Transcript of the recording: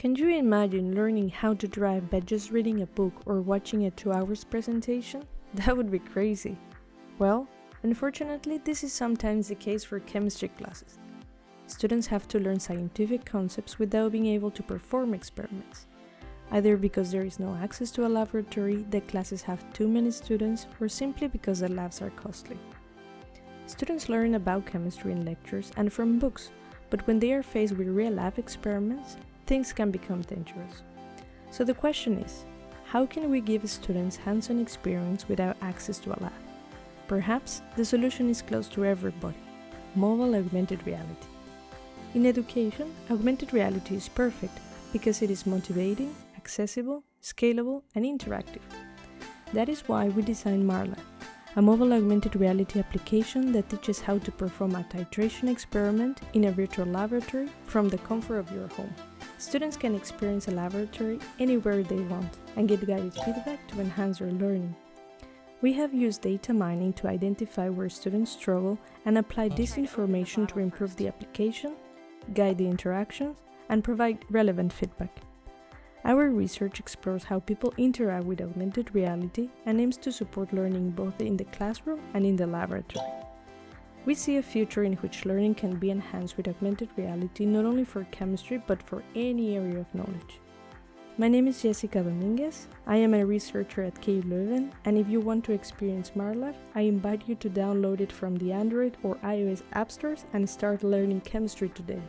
Can you imagine learning how to drive by just reading a book or watching a 2 hours presentation? That would be crazy. Well, unfortunately, this is sometimes the case for chemistry classes. Students have to learn scientific concepts without being able to perform experiments, either because there is no access to a laboratory, the classes have too many students, or simply because the labs are costly. Students learn about chemistry in lectures and from books, but when they are faced with real lab experiments, things can become dangerous. So the question is, how can we give students hands-on experience without access to a lab? Perhaps the solution is close to everybody: mobile augmented reality. In education, augmented reality is perfect because it is motivating, accessible, scalable, and interactive. That is why we designed MARLab, a mobile augmented reality application that teaches how to perform a titration experiment in a virtual laboratory from the comfort of your home. Students can experience a laboratory anywhere they want and get guided feedback to enhance their learning. We have used data mining to identify where students struggle and apply this information to improve the application, guide the interactions, and provide relevant feedback. Our research explores how people interact with augmented reality and aims to support learning both in the classroom and in the laboratory. We see a future in which learning can be enhanced with augmented reality not only for chemistry but for any area of knowledge. My name is Jessica Dominguez. I am a researcher at KU Leuven, and if you want to experience MARLab, I invite you to download it from the Android or iOS app stores and start learning chemistry today.